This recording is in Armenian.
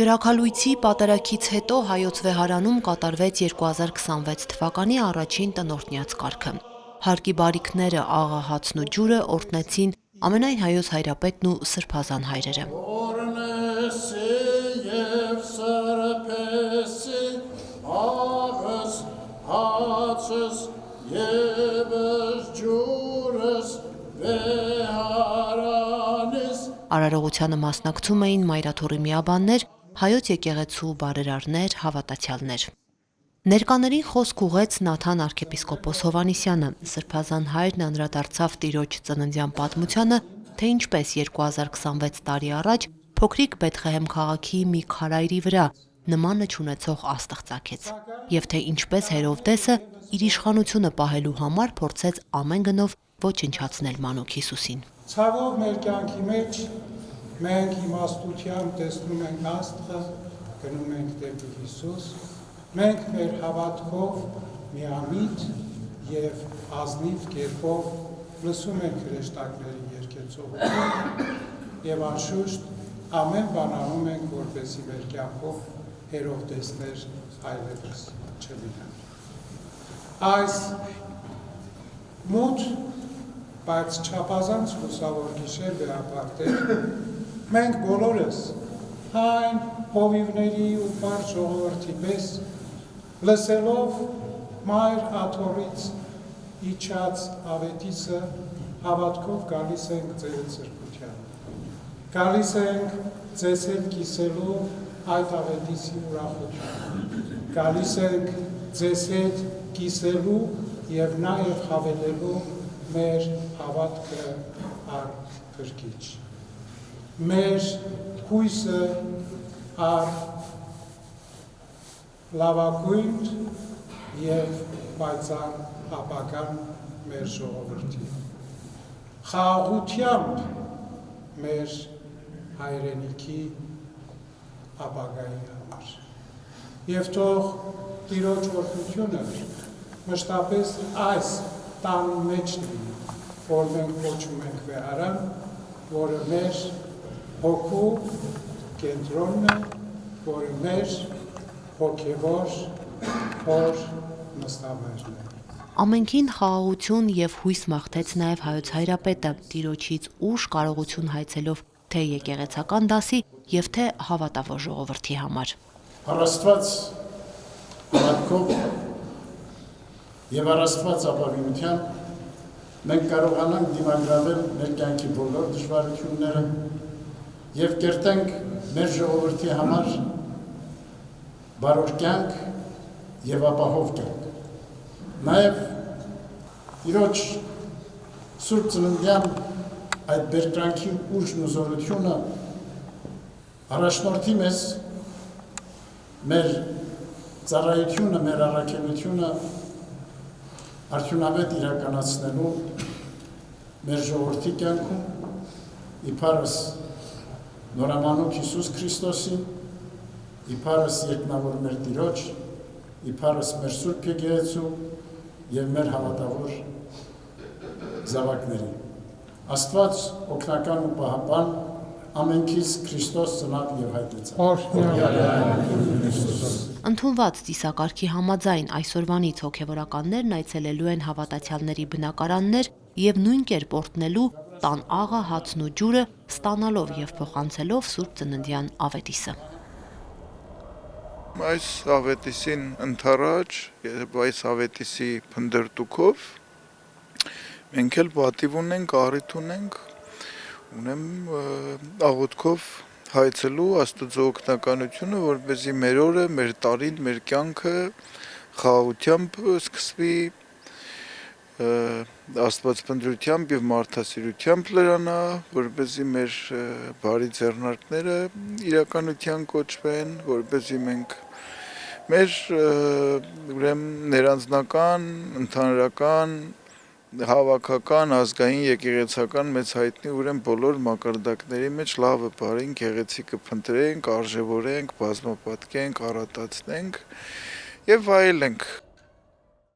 Շիրաքալույցի պատարագից հետո հայոց վեհարանում կատարվեց 2026 թվականի առաջին տնօրտնյաց կարգը։ Հարկի բարիքները, աղահացն ու ջուրը օրհնեցին ամենայն հայոց հայրապետն ու սրբազան հայրերը։ Արարողությանը մասնակցում էին մայրաթոռի միաբաններ, հայոց եկեղեցու բարերարներ, հավատացյալներ։ Ներկաներին խոսք ուղեց Նաթան arczepiskopos Հովհաննիսյանը, սրբազան հայրն անդրադարձավ տիրոջ ծննդյան պատմությանը, թե ինչպես 2026 տարի առաջ փոքրիկ Բեթղեհեմ քաղաքի մի քարայրի վրա նմանը չունեցող աստղ ծագեց, եւ թե ինչպես Հերովդեսը իր իշխանությունը պահելու համար փորձեց ամեն գնով ոչնչացնել մանուկ Հիսուսին։ Ցավով մեր կյանքի մեջ մենք իմաստությամբ տեսնում ենք աստղը, գնում ենք դեպի Հիսուս, մենք մեր հավատքով միամիտ եւ ազնիվ կերպով լսում ենք հրեշտակների երկեցողություն եւ անշուշտ ամեն բան անում ենք, որպեսզի մեր կյանքով Հերովդեսներ այլևս չլինեն։ Այս մութ բայց չափազանց լուսավոր գիշեր վերապարտել, մենք բոլորս այն հովիվների ու բարդ ժողովրդի պես լսելով մայր աթոռից իջած ավետիսը հավատքով գալիս ենք ձեր սրբության։ Գալիս ենք ձեզ հետ կիսելու այդ ավետիսի ուրախությունը։ Գալիս ենք ձեզ հետ կիսելու եւ նաեւ հավելելու մեր հավատքը առ Քրիստոս։ Մեր հույսը առ լավագույն եւ պայծառ ապագան մեր ժողովրդի։ Խաղաղությամբ մեր հայրենիքի ապագայի համար։ Եվ թող Տիրոջ օրհնությունը մշտապես այս տան մեջ լինի, որ մենք կոչում ենք վեհարան, որը մեր հոգու կենտրոնն է, որը մեր հոգևոր հոր նստավայրն է։ Ամենքին խաղաղություն եւ հույս մաղթեց նաեւ հայոց հայրապետը, Տիրոջից ուժ կարողություն հայցելով թե եկեղեցական դասի եւ թե հավատավոր ժողովրդի համար։ Առաստված հավատքով եւ առաստված ապավինությամբ մենք կարողանանք դիմագրավել մեր կյանքի բոլոր դժվարությունները եւ կերտենք մեր ժողովրդի համար բարոր կյանք եւ ապահով կյանք։ Նաեւ Տիրոջ Սուրբ Ծննդյան այդ բերկրանքի ուժն ու զորությունը առաջնորդի մեզ մեր ծառայությունը, մեր առաքելությունը արդյունավետ իրականացնելու մեր ժողովրդի կյանքում իբարս նորամանուկ Հիսուս Քրիստոսին, իբարս երկնավոր մեր Տիրոջ, իբարս մեր Սուրբ Եկեղեցու եւ մեր հավատավոր զավակների։ Աստված օգնական ու պահապան ամենքից Քրիստոս ծնավ եւ հայտնեցավ։ Ընդունված ծիսակարգի համաձայն այսօրվանից հոգևորականներն այցելելու են հավատացյալների բնակարաններ եւ նույն կերպ օրհնելու տան աղա հացն ու ջուրը ստանալով եւ փոխանցելով Սուրբ Ծննդյան ավետիսը։ Այս ավետիսին ընթരാճ եւ այս ավետիսի փնդրտուքով մենք էլ պատիվ ունենք, առիթ ունենք, աղոթքով հայցելու Աստծո օգնականությունը, որպեսզի մեր օրը, մեր տարին, մեր կյանքը խաղաղությամբ սկսվի, աստվածփնտրությամբ եւ մարդասիրությամբ լրանա, որպեսզի մեր բարի ձեռնարկները իրականության կոչվեն, որպեսզի մենք մեր ներանձնական, ընդհանրական, հավաքական, ազգային, եկեղեցական մեծ հայտնի բոլոր մակարդակների մեջ լավը բարին, գեղեցիկը փնտրենք, արժևորենք, բազմապատկենք, առատացնենք եւ վայելենք։